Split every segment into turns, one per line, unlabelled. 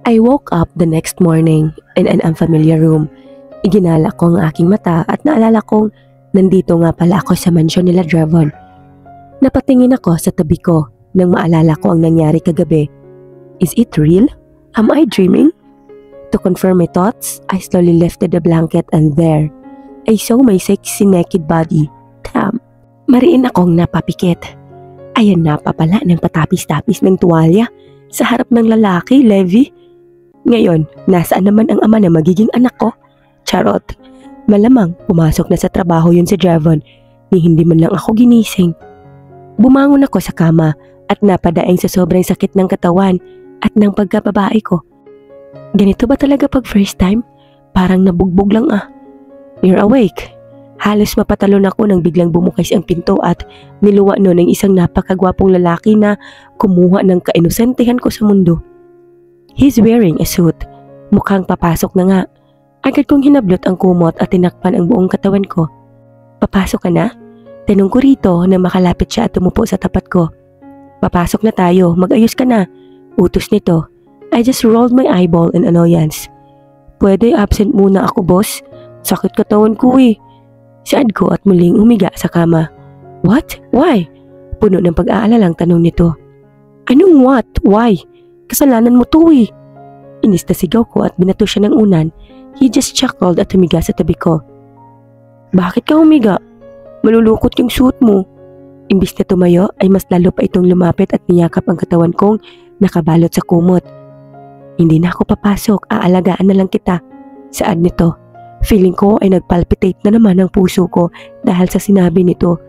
I woke up the next morning in an unfamiliar room. Iginala ko ang aking mata at naalala kong nandito nga pala ako sa mansyon nila Drevon. Napatingin ako sa tabi ko nang maalala ko ang nangyari kagabi. Is it real? Am I dreaming? To confirm my thoughts, I slowly lifted the blanket and there, I saw my sexy naked body. Damn! Mariin akong napapikit. Ayan na pa pala ng patapis-tapis ng tuwalya sa harap ng lalaki, Levi. Ngayon, nasaan naman ang ama na magiging anak ko? Charot. Malamang pumasok na sa trabaho yun si Drevon ni hindi man lang ako ginising. Bumangon ako sa kama at napadaing sa sobrang sakit ng katawan at ng pagkababae ko. Ganito ba talaga pag first time? Parang nabugbog lang ah. You're awake. Halos mapatalon ako nang biglang bumukay ang pinto at niluwa no ng isang napakagwapong lalaki na kumuha ng kainosentihan ko sa mundo. He's wearing a suit. Mukhang papasok na nga. Agad kong hinablot ang kumot at tinakpan ang buong katawan ko. Papasok ka na? Tanong ko rito na makalapit siya at tumupo sa tapat ko. Papasok na tayo, mag-ayos ka na. Utos nito. I just rolled my eyeball in annoyance. Pwede absent muna ako, boss. Sakit katawan ko eh. Saad ko at muling umiga sa kama. What? Why? Puno ng pag-aalalang tanong nito. Anong what? Why? Kasalanan mo to eh. Inis na sigaw ko at binato siya ng unan. He just chuckled at humiga sa tabi ko. Bakit ka humiga? Malulukot yung suit mo. Imbis na tumayo ay mas lalo pa itong lumapit at niyakap ang katawan kong nakabalot sa kumot. Hindi na ako papasok, aalagaan na lang kita. Saad nito. Feeling ko ay nagpalpitate na naman ang puso ko dahil sa sinabi nito.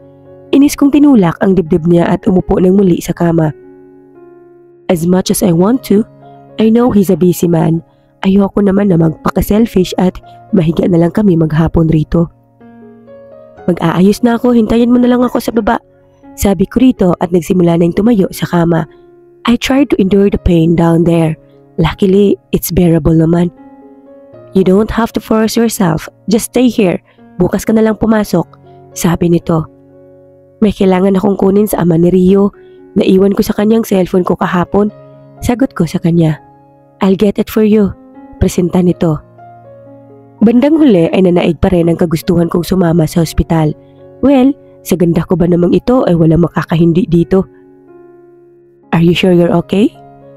Inis kong tinulak ang dibdib niya at umupo ng muli sa kama. As much as I want to, I know he's a busy man. Ayoko naman na magpaka-selfish at mahiga na lang kami maghapon rito. Mag-aayos na ako, hintayin mo na lang ako sa baba. Sabi ko rito at nagsimula na yung tumayo sa kama. I tried to endure the pain down there. Luckily, it's bearable naman. You don't have to force yourself. Just stay here. Bukas ka na lang pumasok. Sabi nito. May kailangan akong kunin sa ama ni Rio. Naiwan ko sa kanyang cellphone ko kahapon. Sagot ko sa kanya. I'll get it for you. Presenta nito. Bandang huli ay nanaig pa rin ang kagustuhan kong sumama sa ospital. Well, sa ganda ko ba namang ito ay walang makakahindi dito. Are you sure you're okay?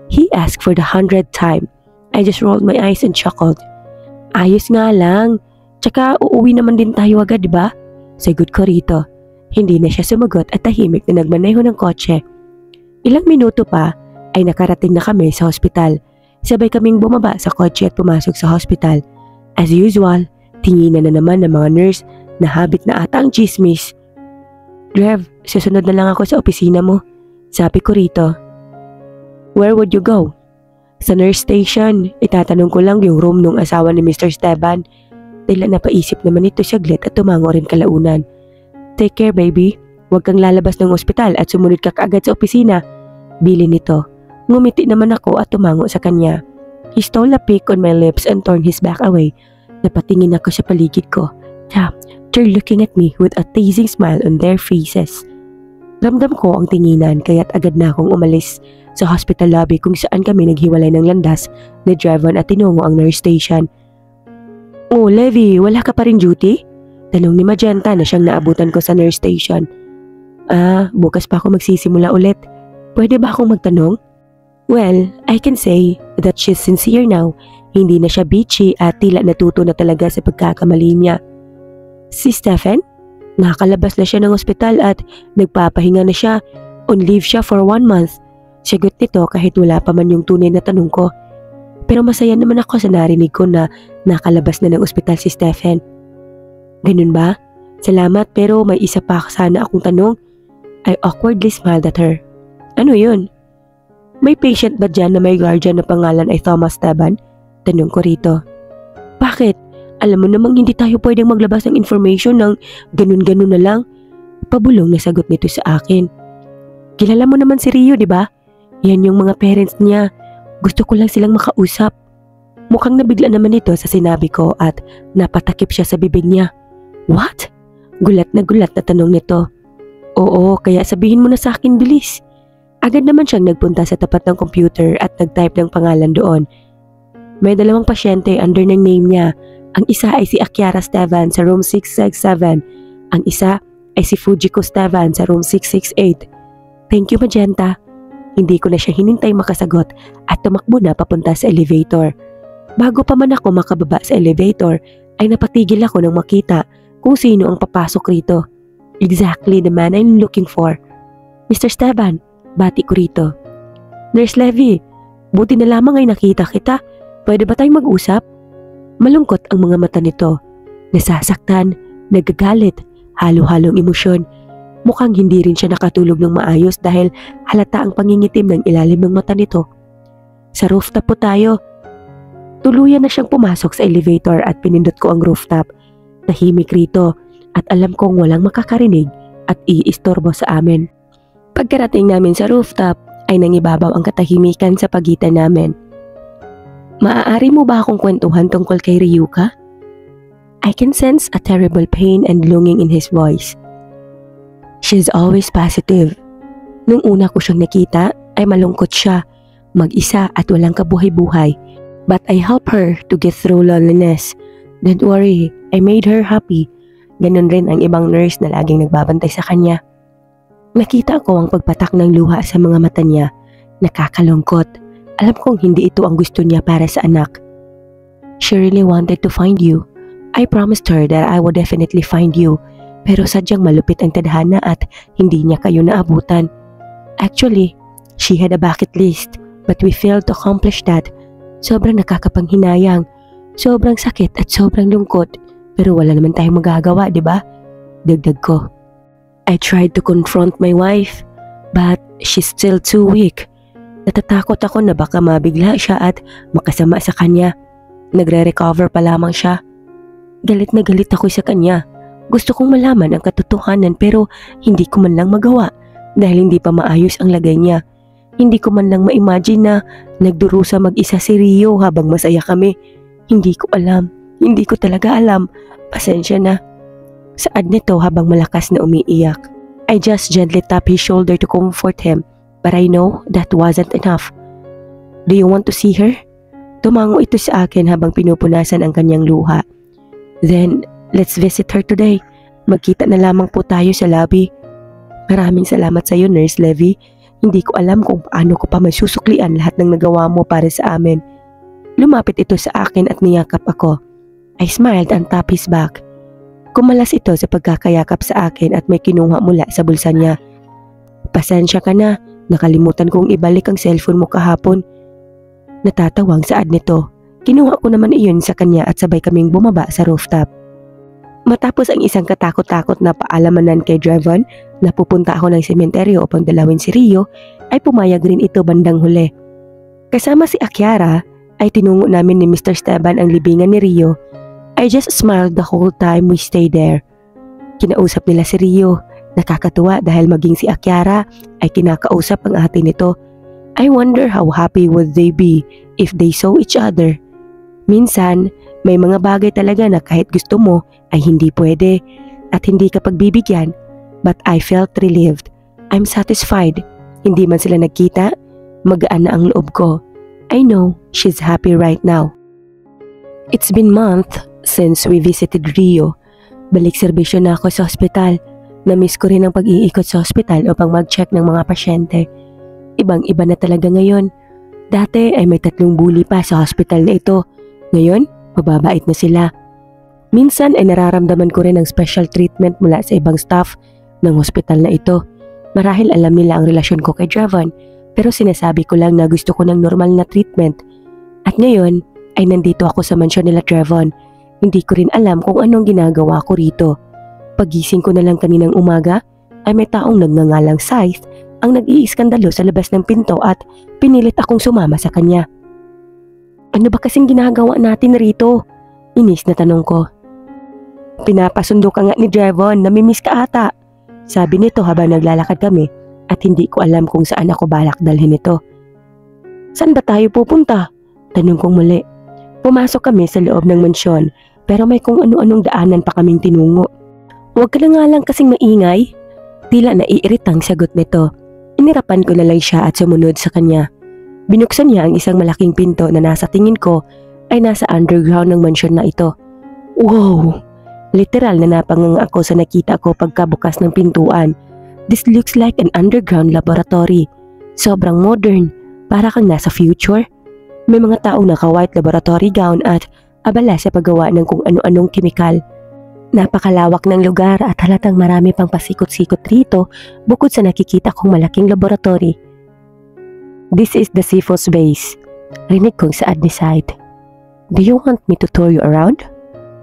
He asked for the 100th time. I just rolled my eyes and chuckled. Ayos nga lang. Tsaka uuwi naman din tayo agad, diba? Sagot ko rito. Hindi na siya sumagot at tahimik na nagmaneho ng kotse. Ilang minuto pa ay nakarating na kami sa hospital. Sabay kaming bumaba sa kotse at pumasok sa hospital. As usual, tinginan na naman ng mga nurse na habit na ata ang chismis. Drev, susunod na lang ako sa opisina mo. Sabi ko rito. Where would you go? Sa nurse station, itatanong ko lang yung room nung asawa ni Mr. Esteban. Tila napaisip naman ito saglit at tumango rin kalaunan. Take care baby, huwag kang lalabas ng ospital at sumunod ka kaagad sa opisina. Bili nito. Ngumiti naman ako at tumango sa kanya. He stole a peek on my lips and turned his back away. Napatingin ako sa paligid ko. They're looking at me with a teasing smile on their faces. Ramdam ko ang tinginan kaya't agad na akong umalis sa hospital lobby kung saan kami naghiwalay ng landas ni Drevon at tinungo ang nurse station. Oh, Levi, wala ka pa rin duty? Tanong ni Magenta na siyang naabutan ko sa nurse station. Bukas pa ako magsisimula ulit. Pwede ba akong magtanong? Well, I can say that she's sincere now. Hindi na siya bitchy at tila natuto na talaga sa pagkakamali niya. Si Stephen? Nakakalabas na siya ng ospital at nagpapahinga na siya. On leave siya for 1 month. Sagot nito kahit wala pa man yung tunay na tanong ko. Pero masaya naman ako sa narinig ko na nakalabas na ng ospital si Stephen. Ganun ba? Salamat pero may isa pa sana akong tanong. I awkwardly smiled at her. Ano yun? May patient ba dyan na may guardian na pangalan ay Thomas Esteban? Tanong ko rito. Bakit? Alam mo namang hindi tayo pwedeng maglabas ng information ng ganun-ganun na lang. Pabulong na sagot nito sa akin. Kilala mo naman si Rio, di ba? Yan yung mga parents niya. Gusto ko lang silang makausap. Mukhang nabigla naman ito sa sinabi ko at napatakip siya sa bibig niya. What? Gulat na tanong nito. Oo, kaya sabihin mo na sa akin bilis. Agad naman siyang nagpunta sa tapat ng computer at nag-type ng pangalan doon. May dalawang pasyente under ng name niya. Ang isa ay si Akiara Esteban sa room 667. Ang isa ay si Fujiko Esteban sa room 668. Thank you, Magenta. Hindi ko na siya hinintay makasagot at tumakbo na papunta sa elevator. Bago pa man ako makababa sa elevator, ay napatigil ako nang makita kung sino ang papasok rito. Exactly the man I'm looking for. Mr. Esteban, bati ko rito. Nurse Levy, buti na lamang ay nakita kita. Pwede ba tayong mag-usap? Malungkot ang mga mata nito. Nasasaktan, nagagalit, halo-halong emosyon. Mukhang hindi rin siya nakatulog ng maayos dahil halata ang pangingitim ng ilalim ng mata nito. Sa rooftop po tayo. Tuluyan na siyang pumasok sa elevator at pinindot ko ang rooftop. Tahimik rito at alam kong walang makakarinig at iistorbo sa amin. Pagkarating namin sa rooftop ay nangibabaw ang katahimikan sa pagitan namin. Maaari mo ba akong kwentuhan tungkol kay Ryuka? I can sense a terrible pain and longing in his voice. She's always positive. Nung una ko siyang nakita ay malungkot siya, mag-isa at walang kabuhay-buhay. But I help her to get through loneliness. Don't worry, I made her happy. Ganon rin ang ibang nurse na laging nagbabantay sa kanya. Nakita ko ang pagpatak ng luha sa mga mata niya. Nakakalungkot. Alam kong hindi ito ang gusto niya para sa anak. She really wanted to find you. I promised her that I would definitely find you. Pero sadyang malupit ang tadhana at hindi niya kayo naabutan. Actually, she had a bucket list but we failed to accomplish that. Sobrang nakakapanghinayang, sobrang sakit at sobrang lungkot. Pero wala naman tayong magagawa, di ba? Dagdag ko. I tried to confront my wife but she's still too weak. Natatakot ako na baka mabigla siya at makasama sa kanya. Nagre-recover pa lamang siya. Galit na galit ako sa kanya. Gusto kong malaman ang katotohanan pero hindi ko man lang magawa dahil hindi pa maayos ang lagay niya. Hindi ko man lang ma-imagine na nagdurusa mag-isa si Rio habang masaya kami. Hindi ko alam. Hindi ko talaga alam. Pasensya na. Saad nito habang malakas na umiiyak. I just gently tap his shoulder to comfort him but I know that wasn't enough. Do you want to see her? Tumango ito sa akin habang pinupunasan ang kanyang luha. Then, let's visit her today. Magkita na lamang po tayo sa lobby. Maraming salamat sa iyo, Nurse Levy. Hindi ko alam kung paano ko pa masusuklian lahat ng nagawa mo para sa amin. Lumapit ito sa akin at niyakap ako. I smiled and tapped his back. Kumalas ito sa pagkakayakap sa akin at may kinuha mula sa bulsa niya. Pasensya ka na, nakalimutan kong ibalik ang cellphone mo kahapon. Natatawang saad nito. Kinuha ko naman iyon sa kanya at sabay kaming bumaba sa rooftop. Matapos ang isang katakot-takot na paalamanan kay Drevon na pupunta ako ng sementeryo upang dalawin si Rio, ay pumayag rin ito bandang huli. Kasama si Akiara ay tinungo namin ni Mr. Esteban ang libingan ni Rio. I just smiled the whole time we stayed there. Kinausap nila si Rio. Nakakatuwa dahil maging si Akiara ay kinakausap ang ate nito. I wonder how happy would they be if they saw each other. Minsan, may mga bagay talaga na kahit gusto mo ay hindi pwede at hindi ka pagbibigyan. But I felt relieved. I'm satisfied. Hindi man sila nagkita, magaan na ang loob ko. I know she's happy right now. It's been month since we visited Rio. Balik serbisyo na ako sa ospital. Na-miss ko rin ang pag-iikot sa ospital upang mag-check ng mga pasyente. Ibang-iba na talaga ngayon. Dati ay may 3 bully pa sa hospital na ito. Ngayon, mababait na sila. Minsan ay nararamdaman ko rin ang special treatment mula sa ibang staff ng hospital na ito. Marahil alam nila ang relasyon ko kay Drevon, pero sinasabi ko lang na gusto ko ng normal na treatment. At ngayon ay nandito ako sa mansyon nila Drevon. Hindi ko rin alam kung anong ginagawa ko rito. Pagising ko na lang kaninang umaga ay may taong nagngangalang Scythe ang nag-iiskandalo sa labas ng pinto at pinilit akong sumama sa kanya. Ano ba kasing ginagawa natin rito? Inis na tanong ko. Pinapasundo ka nga ni Drevon, namimiss ka ata. Sabi nito habang naglalakad kami at hindi ko alam kung saan ako balak dalhin ito. Saan ba tayo pupunta? Tanong kong muli. Pumasok kami sa loob ng mansyon pero may kung ano-anong daanan pa kaming tinungo. Huwag ka na nga lang kasing maingay. Tila naiiritang sagot nito. Inirapan ko na lang siya at sumunod sa kanya. Binuksan niya ang isang malaking pinto na nasa tingin ko ay nasa underground ng mansyon na ito. Wow! Literal na napanganga ako sa nakita ko pagkabukas ng pintuan. This looks like an underground laboratory. Sobrang modern, para kang nasa future. May mga taong naka-white laboratory gown at abala sa paggawa ng kung ano-anong kemikal. Napakalawak ng lugar at halatang marami pang pasikot-sikot rito bukod sa nakikita kong malaking laboratory. This is the Sifos base. Rinig kong saad ni Said. Do you want me to tour you around?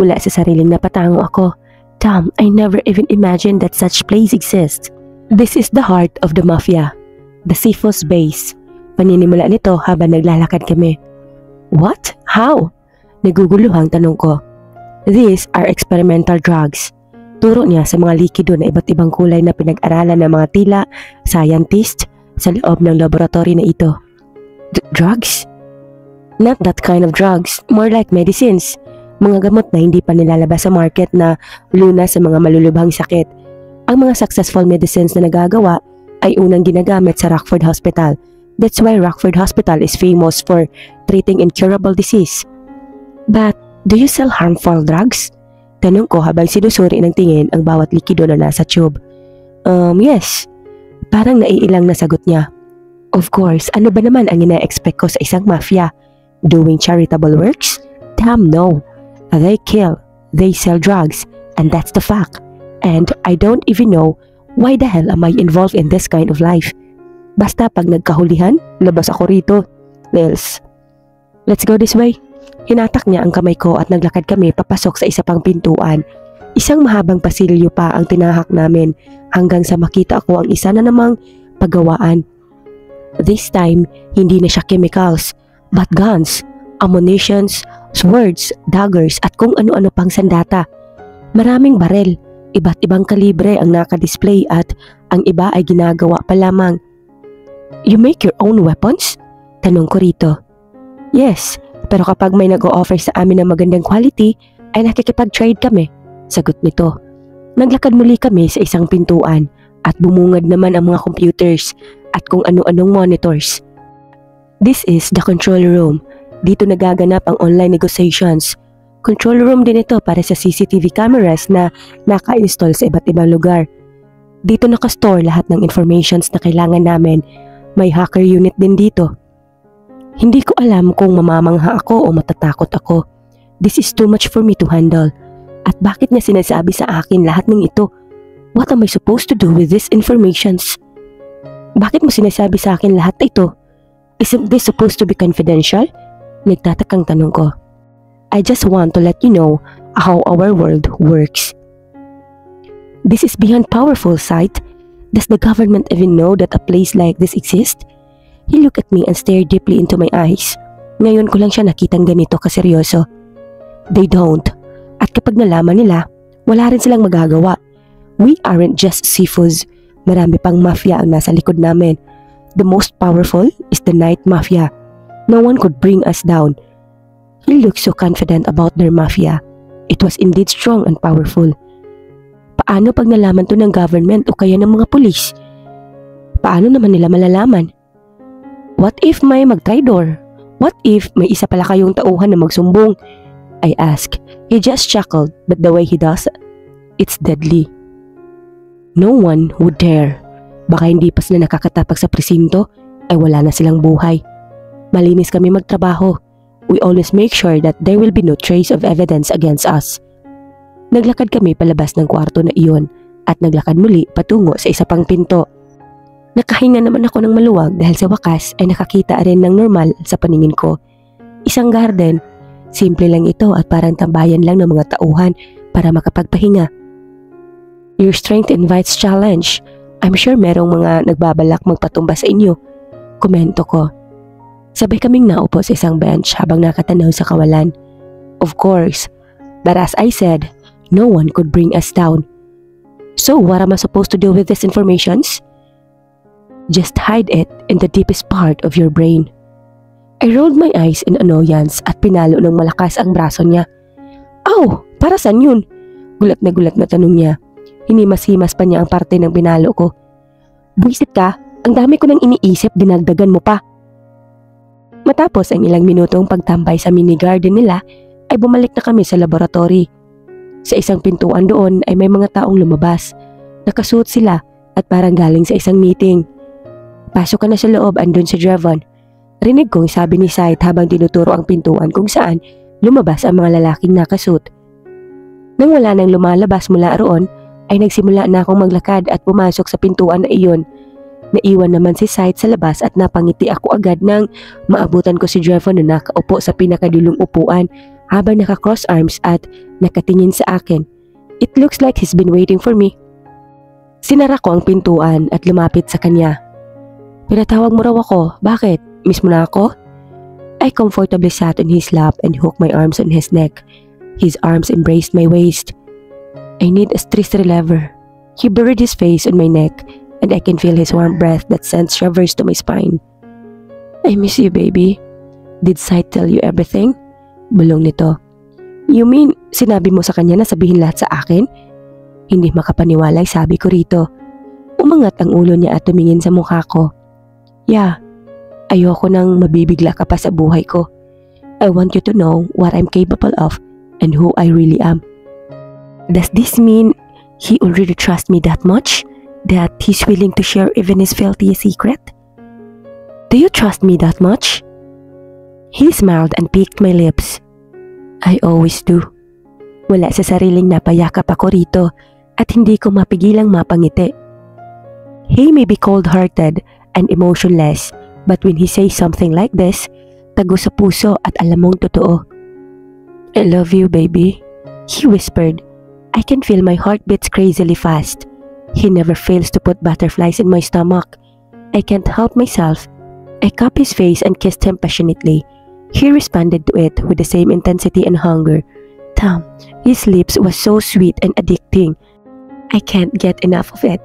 Wala sa sariling napatango ako. Damn, I never even imagined that such place exists. This is the heart of the mafia. The Sifos base. Paninimula nito habang naglalakad kami. What? How? Naguguluhang tanong ko. These are experimental drugs. Turo niya sa mga likido na iba't ibang kulay na pinag-aralan ng mga tila scientist sa loob ng laboratory na ito. Drugs? Not that kind of drugs, more like medicines. Mga gamot na hindi pa nilalabas sa market na lunas sa mga malulubhang sakit. Ang mga successful medicines na nagagawa ay unang ginagamit sa Rockford Hospital. That's why Rockford Hospital is famous for treating incurable disease. But, do you sell harmful drugs? Tanong ko habang sinusuri ng tingin ang bawat likido na nasa tube. Yes. Parang naiilang na sagot niya. Of course, ano ba naman ang ina-expect ko sa isang mafia? Doing charitable works? Damn no. They kill, they sell drugs, and that's the fact. And I don't even know why the hell am I involved in this kind of life. Basta pag nagkahulihan, labas ako rito. Nels. Let's go this way. Hinatak niya ang kamay ko at naglakad kami papasok sa isa pang pintuan. Isang mahabang pasilyo pa ang tinahak namin hanggang sa makita ko ang isa na namang paggawaan. This time, hindi na siya chemicals, but guns, ammunitions, swords, daggers at kung ano-ano pang sandata. Maraming barel, iba't ibang kalibre ang naka-display at ang iba ay ginagawa pa lamang. You make your own weapons? Tanong ko rito. Yes, pero kapag may nag-o-offer sa amin ng magandang quality, ay nakikipag-trade kami. Sagot nito. Naglakad muli kami sa isang pintuan at bumungad naman ang mga computers at kung ano-anong monitors. This is the control room. Dito nagaganap ang online negotiations. Control room din ito para sa CCTV cameras na naka-install sa iba't ibang lugar. Dito nakastore lahat ng informations na kailangan namin. May hacker unit din dito. Hindi ko alam kung mamamangha ako o matatakot ako. This is too much for me to handle. At bakit niya sinasabi sa akin lahat ng ito? What am I supposed to do with these informations? Bakit mo sinasabi sa akin lahat ito? Isn't this supposed to be confidential? Nagtatakang tanong ko. I just want to let you know how our world works. This is beyond powerful, Sight. Does the government even know that a place like this exists? He looked at me and stared deeply into my eyes. Ngayon ko lang siya nakitang ganito kaseryoso. They don't. At kapag nalaman nila, wala rin silang magagawa. We aren't just Sifos. Marami pang mafia ang nasa likod namin. The most powerful is the Night Mafia. No one could bring us down. He looked so confident about their mafia. It was indeed strong and powerful. Paano pag nalaman to ng government o kaya ng mga pulis? Paano naman nila malalaman? What if may mag-traitor? What if may isa pala kayong tauhan na magsumbong? I asked. He just chuckled, but the way he does, it's deadly. No one would dare. Baka hindi pa sila nakakatapak sa presinto, ay wala na silang buhay. Malinis kami magtrabaho. We always make sure that there will be no trace of evidence against us. Naglakad kami palabas ng kwarto na iyon at naglakad muli patungo sa isa pang pinto. Nakahinga naman ako ng maluwag dahil sa wakas ay nakakita rin ng normal sa paningin ko. Isang garden, simple lang ito at parang tambayan lang ng mga tauhan para makapagpahinga. Your strength invites challenge. I'm sure merong mga nagbabalak magpatumba sa inyo. Komento ko. Sabay kaming naupo sa isang bench habang nakatanaw sa kawalan. Of course, but as I said, no one could bring us down. So what am I supposed to do with these informations? Just hide it in the deepest part of your brain. I rolled my eyes in annoyance at pinalo ng malakas ang braso niya. Aw! Para saan yun? Gulat na tanong niya. Hinimas-himas pa niya ang parte ng pinalo ko. Buisit ka, ang dami ko nang iniisip, dinagdagan mo pa. Matapos ang ilang minutong pagtambay sa mini garden nila, ay bumalik na kami sa laboratory. Sa isang pintuan doon ay may mga taong lumabas. Nakasuot sila at parang galing sa isang meeting. Pasok ka na sa loob, andun si Drevon. Rinig kong sabi ni Said habang tinuturo ang pintuan kung saan lumabas ang mga lalaking nakasuot. Nang wala nang lumalabas mula roon, ay nagsimula na akong maglakad at pumasok sa pintuan na iyon. Naiwan naman si Said sa labas at napangiti ako agad nang maabutan ko si Drevon na nakaupo sa pinakadulong upuan habang naka-cross arms at nakatingin sa akin. It looks like he's been waiting for me. Sinara ko ang pintuan at lumapit sa kanya. Pinatawag mo raw ako, bakit? Miss mo na ako? I comfortably sat on his lap and hooked my arms on his neck. His arms embraced my waist. I need a stress reliever. He buried his face on my neck and I can feel his warm breath that sends shivers to my spine. I miss you, baby. Did Said tell you everything? Bulong nito. You mean, sinabi mo sa kanya na sabihin lahat sa akin? Hindi makapaniwalay sabi ko rito. Umangat ang ulo niya at tumingin sa mukha ko. Yeah, ayoko nang mabibigla ka pa sa buhay ko. I want you to know what I'm capable of and who I really am. Does this mean he already trusts me that much? That he's willing to share even his filthiest secret? Do you trust me that much? He smiled and picked my lips. I always do. Wala sa sariling napayakap ako rito at hindi ko mapigilang mapangiti. He may be cold-hearted and emotionless, but when he says something like this, tago sa puso at alam mong totoo. I love you, baby, he whispered. I can feel my heart beats crazily fast. He never fails to put butterflies in my stomach. I can't help myself. I cupped his face and kissed him passionately. He responded to it with the same intensity and hunger. Damn, his lips was so sweet and addicting. I can't get enough of it.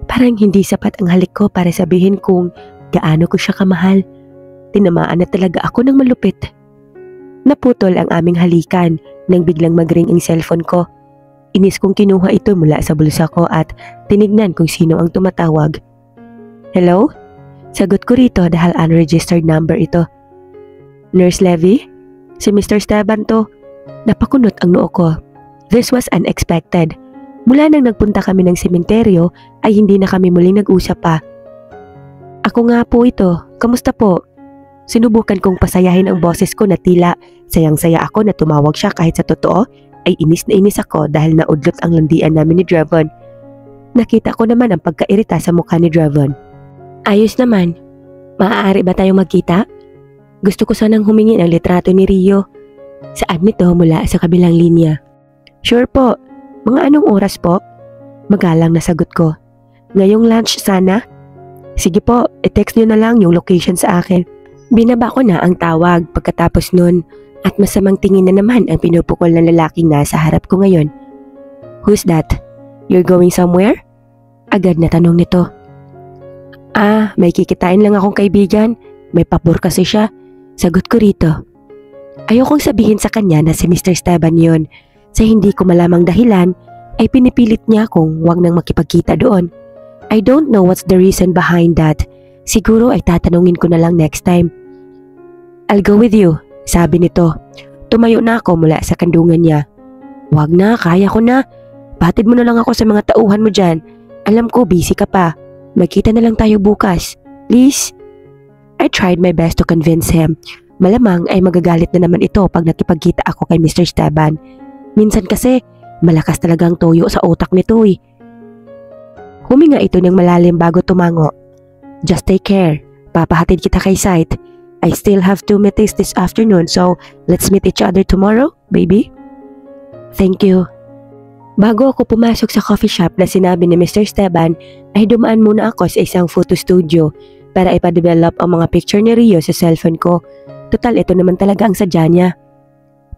Parang hindi sapat ang halik ko para sabihin kung gaano ko siya kamahal. Tinamaan na talaga ako ng malupit. Naputol ang aming halikan nang biglang mag-ring ang cellphone ko. Inis kong kinuha ito mula sa bulsa ko at tinignan kung sino ang tumatawag. Hello? Sagot ko rito dahil unregistered number ito. Nurse Levy? Si Mr. Esteban to. Napakunot ang noo ko. This was unexpected. Mula nang nagpunta kami ng sementeryo ay hindi na kami muling nag-usap pa. Ako nga po ito. Kamusta po? Sinubukan kong pasayahin ang boses ko na tila sayang-saya ako na tumawag siya kahit sa totoo ay inis na inis ako dahil naudlot ang landian namin ni Drevon. Nakita ko naman ang pagkairita sa mukha ni Drevon. Ayos naman. Maaari ba tayong magkita? Gusto ko sanang humingi ng litrato ni Rio. Saan nito mula sa kabilang linya? Sure po. Mga anong oras po? Magalang na sagot ko. Ngayong lunch sana? Sige po, i-text nyo na lang yung location sa akin. Binaba ko na ang tawag pagkatapos nun at masamang tingin na naman ang pinupukol ng lalaking nasa harap ko ngayon. Who's that? You're going somewhere? Agad na tanong nito. May kikitain lang akong kaibigan. May pabor kasi siya. Sagot ko rito. Ayokong sabihin sa kanya na si Mr. Esteban yun. Sa hindi ko malamang dahilan, ay pinipilit niya akong wag nang makipagkita doon. I don't know what's the reason behind that. Siguro ay tatanungin ko na lang next time. I'll go with you, sabi nito. Tumayo na ako mula sa kandungan niya. Wag na, kaya ko na. Batid mo na lang ako sa mga tauhan mo dyan. Alam ko, busy ka pa. Magkita na lang tayo bukas. Please? I tried my best to convince him. Malamang ay magagalit na naman ito pag nakipagkita ako kay Mr. Esteban. Minsan kasi, malakas talagang toyo sa utak nito eh. Huminga ito ng malalim bago tumango. Just take care. Papahatid kita kay Said. I still have 2 meetings this afternoon, so let's meet each other tomorrow, baby. Thank you. Bago ako pumasok sa coffee shop na sinabi ni Mr. Esteban, ay dumaan muna ako sa isang photo studio para ipadevelop ang mga picture ni Rio sa cellphone ko. Total, ito naman talaga ang sadya niya.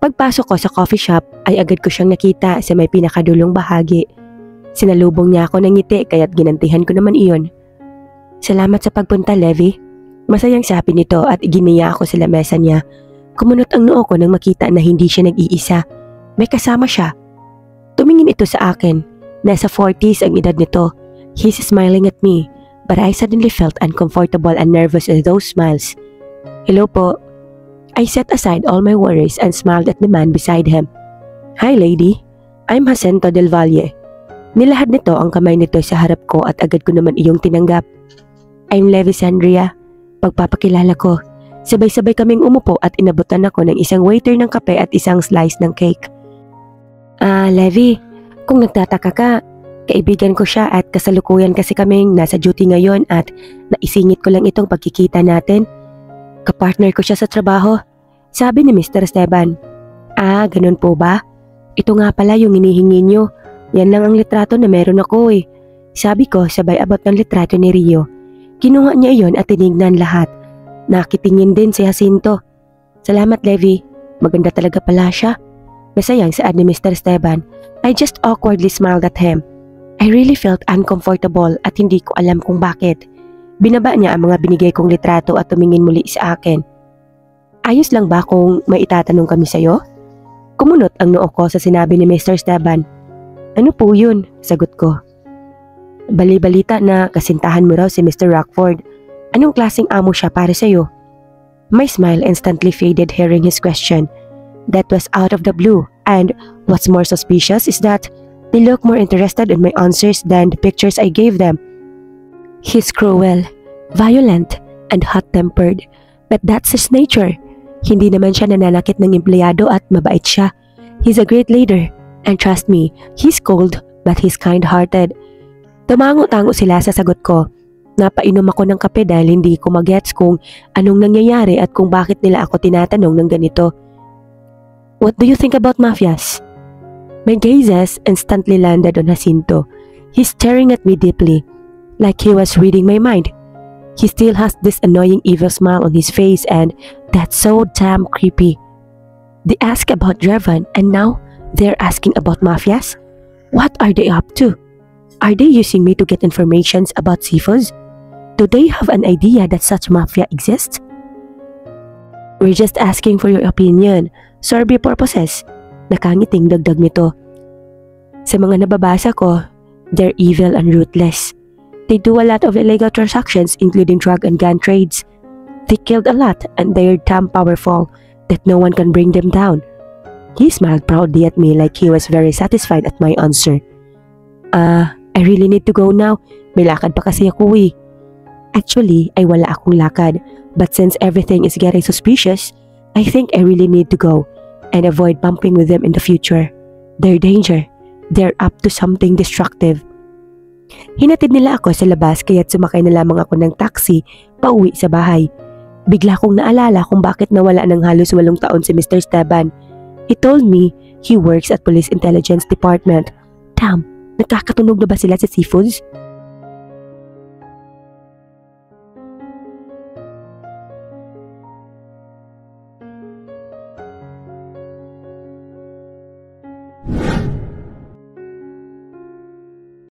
Pagpasok ko sa coffee shop ay agad ko siyang nakita sa may pinakadulong bahagi. Sinalubong niya ako ng ngiti kaya't ginantihan ko naman iyon. Salamat sa pagpunta, Levi. Masayang sabi nito at iginiya ako sa lamesa niya. Kumunot ang noo ko nang makita na hindi siya nag-iisa. May kasama siya. Tumingin ito sa akin. Nasa 40s ang edad nito. He's smiling at me, but I suddenly felt uncomfortable and nervous at those smiles. Hello po. I set aside all my worries and smiled at the man beside him. "Hi lady, I'm Jacinto del Valle." Nilahad nito ang kamay nito sa harap ko at agad ko naman iyong tinanggap. "I'm Levi Sandria, pagpapakilala ko." Sabay-sabay kaming umupo at inabutan ako ng isang waiter ng kape at isang slice ng cake. Levi, kung nagtataka ka, kaibigan ko siya at kasalukuyan kasi kaming nasa duty ngayon at naisingit ko lang itong pagkikita natin. Kapartner ko siya sa trabaho, sabi ni Mr. Esteban. Ganun po ba? Ito nga pala yung hinihingi niyo. Yan lang ang litrato na meron ako eh. Sabi ko sabay abot ng litrato ni Rio. Kinuha niya iyon at tinignan lahat. Nakitingin din si Jacinto. "Salamat Levi, maganda talaga pala siya." Masayang saad ni Mr. Esteban. I just awkwardly smiled at him. I really felt uncomfortable at hindi ko alam kung bakit. Binaba niya ang mga binigay kong litrato at tumingin muli sa akin. "Ayos lang ba kung may itatanong kami sa'yo?" Kumunot ang noo ko sa sinabi ni Mr. Esteban. "Ano po yun?" sagot ko. "Bali-balita na kasintahan mo raw si Mr. Rockford. Anong klaseng amo siya para sa'yo?" My smile instantly faded hearing his question. That was out of the blue, and what's more suspicious is that they look more interested in my answers than the pictures I gave them. He's cruel, violent, and hot-tempered, but that's his nature. Hindi naman siya nananakit ng empleyado at mabait siya. He's a great leader, and trust me, he's cold but he's kind-hearted. Tumango-tango sila sa sagot ko. Napainom ako ng kape dahil hindi ko magets kung anong nangyayari at kung bakit nila ako tinatanong ng ganito. "What do you think about mafias?" My gazes instantly landed on Jacinto. He's staring at me deeply, like he was reading my mind. He still has this annoying evil smile on his face and that's so damn creepy. They ask about Draven and now they're asking about mafias? What are they up to? Are they using me to get informations about Seafoods? Do they have an idea that such mafia exists? "We're just asking for your opinion. Survey purposes." Nakangiting dagdag nito. Sa mga nababasa ko, they're evil and ruthless. They do a lot of illegal transactions including drug and gun trades. They killed a lot and they're damn powerful that no one can bring them down. He smiled proudly at me like he was very satisfied at my answer. I really need to go now. May lakad pa kasi ako eh." Actually, ay wala akong lakad, but since everything is getting suspicious, I think I really need to go and avoid bumping with them in the future. They're danger. They're up to something destructive. Hinatid nila ako sa labas kaya't sumakay na lamang ako ng taxi pauwi sa bahay. Bigla kong naalala kung bakit nawala ng halos 8 taon si Mr. Esteban. He told me he works at Police Intelligence Department. Damn, nakakatunog na ba sila sa Seafoods?